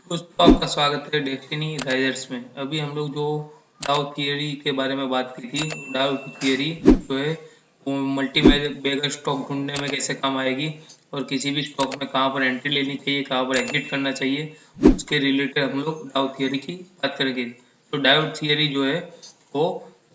दोस्तों आपका स्वागत है डेस्टिनी राइजर्स में। अभी हम लोग जो डाउ थियरी के बारे में बात की थी। डाउ थियरी जो है वो मल्टी बैगर स्टॉक ढूंढने में कैसे काम आएगी और किसी भी स्टॉक में कहाँ पर एंट्री लेनी चाहिए, कहाँ पर एग्जिट करना चाहिए, उसके रिलेटेड हम लोग डाउ थियरी की बात करेंगे। तो डाउ थियरी जो है वो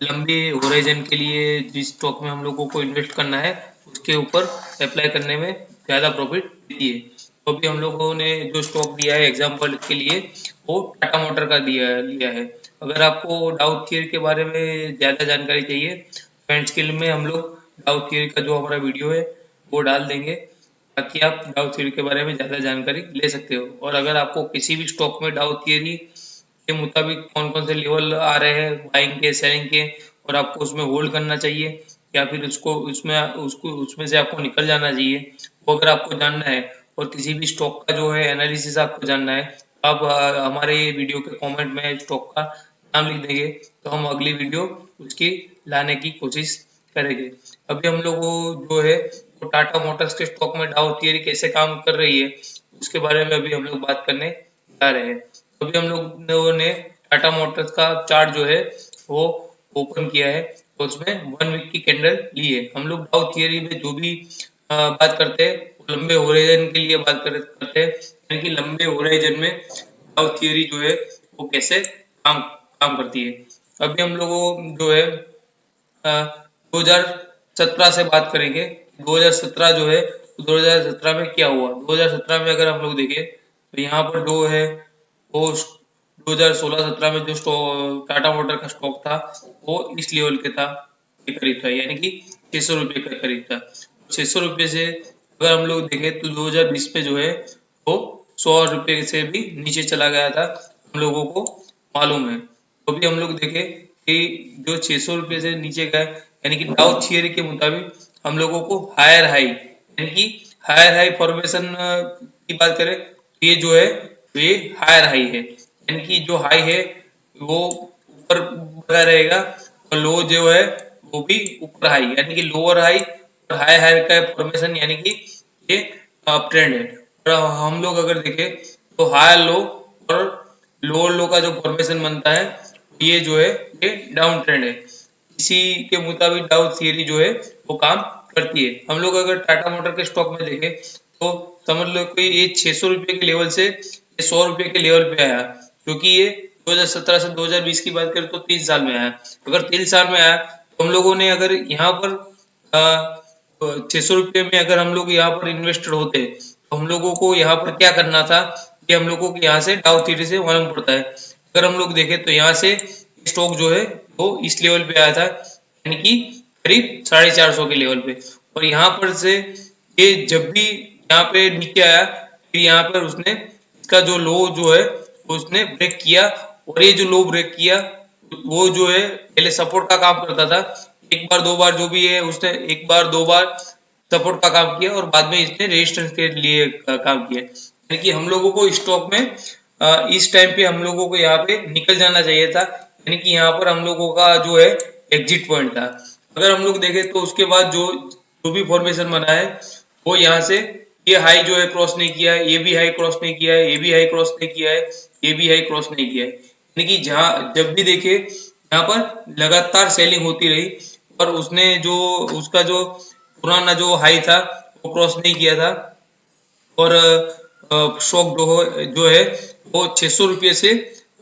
लंबे होराइजन के लिए जिस स्टॉक में हम लोगों को इन्वेस्ट करना है उसके ऊपर अप्लाई करने में ज़्यादा प्रॉफिट देती है। तो अभी हम लोगों ने जो स्टॉक दिया है एग्जांपल के लिए वो टाटा मोटर का लिया है। अगर आपको डाउ थियरी के बारे में ज़्यादा जानकारी चाहिए तो एंड स्किल में हम लोग डाउ थियरी का जो हमारा वीडियो है वो डाल देंगे ताकि आप डाउ थियरी के बारे में ज़्यादा जानकारी ले सकते हो। और अगर आपको किसी भी स्टॉक में डाउ थियरी के मुताबिक कौन कौन से लेवल आ रहे हैं बाइंग के सेलिंग के और आपको उसमें होल्ड करना चाहिए या फिर उसमें से आपको निकल जाना चाहिए, वो अगर आपको जानना है और किसी भी स्टॉक का जो है एनालिसिस आपको जानना है तो आप हमारे वीडियो के कमेंट में स्टॉक का नाम लिख देंगे तो हम अगली वीडियो उसकी लाने की कोशिश करेंगे। अभी हम लोग जो है वो टाटा मोटर्स के स्टॉक में डाउ थियरी कैसे काम कर रही है उसके बारे में अभी हम लोग बात करने जा रहे हैं। अभी हम लोगों ने टाटा मोटर्स का चार्ट जो है वो ओपन किया है तो उसमें 1 वीक की कैंडल ली है। हम लोग डाउ थियरी में जो भी बात करते हैं वो लंबे होराइजन के लिए करते हैं, यानी कि लंबे होराइजन में डाउ थियरी जो है वो कैसे काम काम करती है। अभी हम लोगों जो है 2017 से बात करेंगे। 2017 जो है 2017 में क्या हुआ। 2017 में अगर हम लोग देखें तो यहाँ पर जो है वो 2016-17 में जो टाटा मोटर का स्टॉक था वो इस लेवल के था के करीब था, यानी कि 600 रुपये के करीब था। 600 रुपये से अगर हम लोग देखें तो 2020 में जो है वो 100 रुपये से भी नीचे चला गया था, हम लोगों को मालूम है। तो भी हम लोग देखें कि जो 600 रुपये से नीचे गए यानी कि डाउ थियरी के मुताबिक हम लोगों को हायर हाई यानी कि हायर हाई फॉर्मेशन की बात करें तो ये जो है ये हायर हाई है, यानी कि जो हाई है वो ऊपर बना रहेगा और लो जो है वो भी ऊपर हाई, यानी कि लोअर हाई और हाई हाई का फॉर्मेशन, यानी कि ये अप ट्रेंड है। और हम लोग अगर देखें तो हाई लो और लोअर लो का जो फॉर्मेशन बनता है ये जो है ये डाउन ट्रेंड है। इसी के मुताबिक डाउ थियरी जो है वो काम करती है। हम लोग अगर टाटा मोटर के स्टॉक में देखें तो समझ लो कि ये 600 रुपये के लेवल से 100 रुपये के लेवल पे आया, क्योंकि ये 2017 से 2020 की बात करें तो 3 साल में आया। अगर 3 साल में आया तो हम लोगों ने अगर यहाँ पर 600 रुपये में अगर हम लोग यहाँ पर इन्वेस्टर होते तो हम लोगों को यहाँ पर क्या करना था कि हम लोगों को यहाँ से डाउ थ्योरी से मालूम पड़ता है। अगर हम लोग देखें तो यहाँ से स्टॉक जो है वो इस लेवल पे आया था, यानी कि करीब 450 के लेवल पे। और यहाँ पर से ये जब भी यहाँ पे नीचे आया फिर यहाँ पर उसने इसका जो लो जो है उसने ब्रेक किया और ये जो लो ब्रेक किया वो जो है पहले सपोर्ट का काम करता था। एक बार दो बार जो भी है उसने एक बार दो बार सपोर्ट का काम किया और बाद में इसने रेजिस्टेंस के लिए काम किया। यानी कि हम लोगों को स्टॉक में इस टाइम पे हम लोगों को यहाँ पे निकल जाना चाहिए था, यानी कि यहाँ पर हम लोगों का जो है एग्जिट पॉइंट था। अगर हम लोग देखें तो उसके बाद जो जो भी फॉर्मेशन बना है वो यहाँ से ये हाई जो है क्रॉस नहीं किया है, ये भी हाई क्रॉस नहीं किया है, ये भी हाई क्रॉस नहीं किया है, ये भी हाई क्रॉस नहीं किया है। यानी कि जहाँ जब भी देखे यहाँ पर लगातार सेलिंग होती रही और उसने जो उसका जो पुराना जो हाई था वो क्रॉस नहीं किया था और स्टॉक जो है वो 600 रुपये से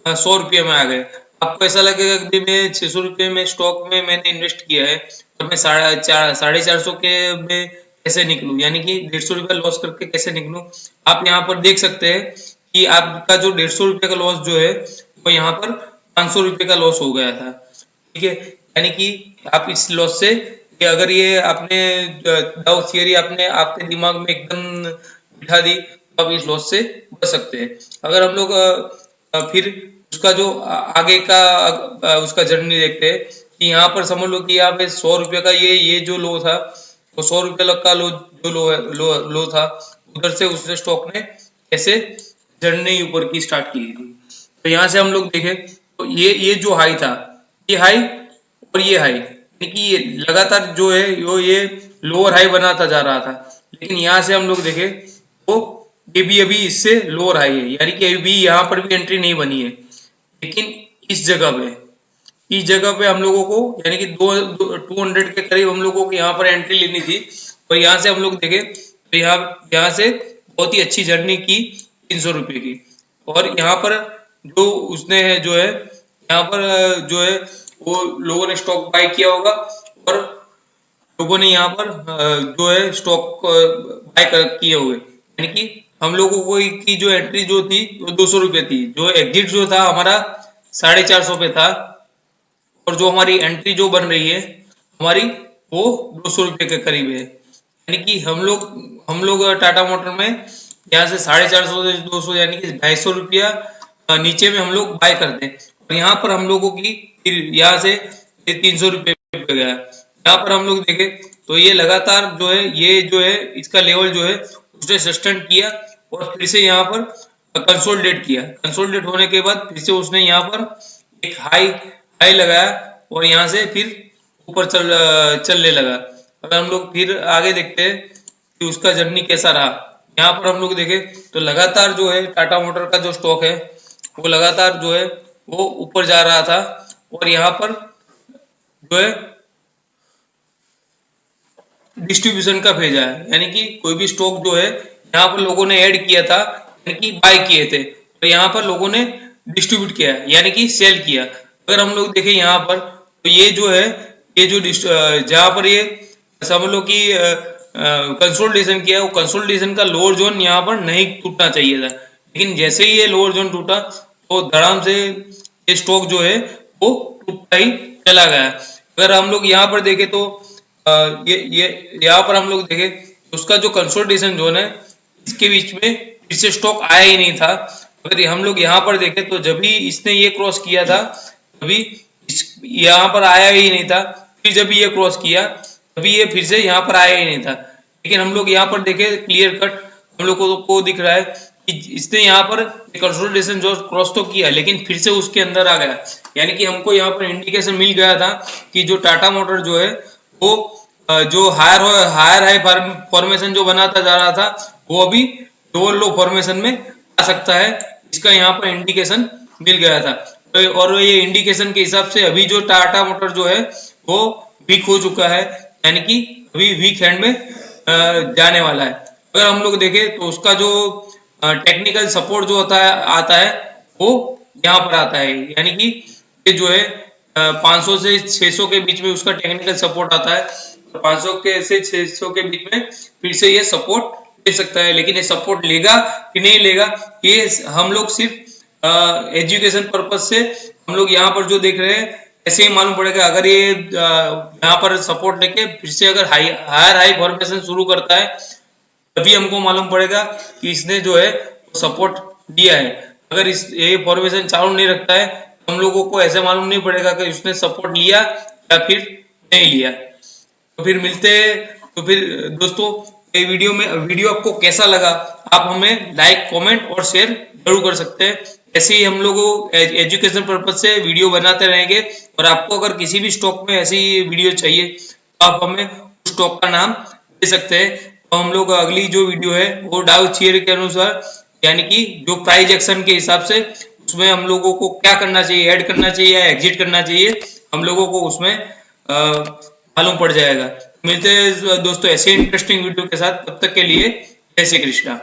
100 रुपये में आ गए। आपको ऐसा लगेगा कि मैं 600 रुपये में स्टॉक में मैंने इन्वेस्ट किया है और मैं 450 के में कैसे निकलूं, यानी कि 150 रुपया लॉस करके कैसे निकलूं। आप यहाँ पर देख सकते हैं कि आपका जो 150 रुपये का लॉस जो है वो यहाँ पर 500 रुपये का लॉस हो गया था। ठीक है, यानी कि आप इस लॉस से कि अगर ये आपने डाउ थियरी आपने आपके दिमाग में एकदम बिठा दी तो आप इस लॉस से बच सकते हैं। अगर हम लोग फिर उसका जो आगे का उसका जर्नी देखते हैं कि यहाँ पर समझ लो कि यहाँ पे 100 रुपये का ये जो लो था तो 100 रुपये का लो जो लो है लो था उधर से उसने स्टॉक ने कैसे जर्नी ऊपर की स्टार्ट की थी। तो यहाँ से हम लोग देखें तो ये जो हाई था ये हाई और ये हाई, यानी कि ये लगातार जो है ये लोअर हाई बनाता जा रहा था। लेकिन यहाँ से हम लोग देखें तो ये भी अभी इससे लोअर हाई है, यानी कि अभी यहाँ पर भी एंट्री नहीं बनी है। लेकिन इस जगह पे हम लोगों को यानी कि 200 के करीब हम लोगों को यहाँ पर एंट्री लेनी थी। और यहाँ से हम लोग देखें तो यहाँ से बहुत ही अच्छी जर्नी की 300 रुपये की। और यहाँ पर जो उसने जो है यहाँ पर जो है वो लोगों ने स्टॉक बाय किया होगा, और लोगों ने यहाँ पर जो है स्टॉक बाय किए हुए, यानी कि हम लोगों को की जो एंट्री जो थी वो 200 रुपये थी, जो एग्जिट जो था हमारा 450 पे था, और जो हमारी एंट्री जो बन रही है हमारी वो 200 रुपये के करीब है। यानी कि हम लोग टाटा मोटर में यहाँ से 450 से 200 यानी कि 250 रुपया नीचे में हम लोग बाय करते हैं, और यहाँ पर हम लोगों की फिर यहाँ से 300 रुपये पे गया। यहाँ पर हम लोग देखें तो ये लगातार जो है ये जो है इसका लेवल जो है उसने सस्टेन किया, और फिर से यहाँ पर कंसोलिडेट किया। कंसोलिडेट होने के बाद फिर से उसने यहाँ पर एक हाई लगाया, और यहाँ से फिर ऊपर चलने लगा। अगर हम लोग फिर आगे देखते हैं कि उसका जर्नी कैसा रहा, यहाँ पर हम लोग देखें तो लगातार जो है टाटा मोटर का जो स्टॉक है वो लगातार जो है वो ऊपर जा रहा था, और यहाँ पर जो है डिस्ट्रीब्यूशन का भेजा है, यानी कि कोई भी स्टॉक जो है यहाँ पर लोगों ने ऐड किया था, यानी कि बाय किए थे, तो यहाँ पर लोगों ने डिस्ट्रीब्यूट किया यानी कि सेल किया। अगर हम लोग देखें यहाँ पर तो ये जो है ये जो जहाँ पर ये समझ लो कि कंसोलिडेशन किया, वो कंसोलिडेशन का लोअर जोन यहाँ पर नहीं टूटना चाहिए था, लेकिन जैसे ही ये लोअर जोन टूटा तो धड़ाम से ये स्टॉक जो है वो टूटता ही चला गया। अगर हम लोग यहाँ पर देखें तो ये यहाँ पर हम लोग देखें उसका जो कंसोलिडेशन जोन है इसके बीच में फिर से स्टॉक आया ही नहीं था। अगर हम लोग यहाँ पर देखें तो जब भी इसने ये क्रॉस किया था तभी यहाँ पर आया ही नहीं था, फिर जब ये क्रॉस किया तभी ये फिर से यहाँ पर आया ही नहीं था। लेकिन हम लोग यहाँ पर देखें क्लियर कट हम लोग को दिख रहा है कि इसने यहाँ पर कंसोलिडेशन जो क्रॉस तो किया लेकिन फिर से उसके अंदर आ गया, यानी कि हमको यहाँ पर इंडिकेशन मिल गया था कि जो टाटा मोटर जो है वो जो हायर हाई फॉर्मेशन जो बनाता जा रहा था वो अभी लोअर लो फॉर्मेशन में आ सकता है, इसका यहाँ पर इंडिकेशन मिल गया था। और ये इंडिकेशन के हिसाब से अभी जो टाटा मोटर जो है वो वीक हो चुका है, यानी कि अभी वीक हैंड में जाने वाला है। अगर हम लोग देखें तो उसका जो टेक्निकल सपोर्ट जो आता है वो यहाँ पर आता है, यानी कि ये जो है 500 से 600 के बीच में उसका टेक्निकल सपोर्ट आता है। 500 के से 600 के बीच में फिर से ये सपोर्ट ले सकता है, लेकिन ये सपोर्ट लेगा कि नहीं लेगा ये हम लोग सिर्फ एजुकेशन पर्पज से हम लोग यहाँ पर जो देख रहे हैं ऐसे ही मालूम पड़ेगा। अगर ये यहाँ पर सपोर्ट लेके फिर से अगर हायर हाई फॉर्मेशन शुरू करता है तभी हमको मालूम पड़ेगा कि इसने जो है सपोर्ट दिया है। अगर ये फॉर्मेशन चालू नहीं रखता है हम लोगों को ऐसे मालूम नहीं पड़ेगा कि उसने सपोर्ट लिया या फिर नहीं लिया। तो फिर मिलते हैं। तो फिर दोस्तों ये वीडियो आपको कैसा लगा आप हमें लाइक कमेंट और शेयर जरूर कर सकते हैं। ऐसे ही हम लोगों एजुकेशन पर्पज से वीडियो बनाते रहेंगे, और आपको अगर किसी भी स्टॉक में ऐसी वीडियो चाहिए तो आप हमें उस स्टॉक का नाम दे सकते हैं। तो हम लोग अगली जो वीडियो है वो डाउ थियरी के अनुसार यानी कि जो प्राइस एक्शन के हिसाब से उसमें हम लोगों को क्या करना चाहिए, ऐड करना चाहिए या एग्जिट करना चाहिए, हम लोगों को उसमें मालूम पड़ जाएगा। मिलते हैं दोस्तों ऐसे इंटरेस्टिंग वीडियो के साथ, तब तक के लिए जय श्री कृष्णा।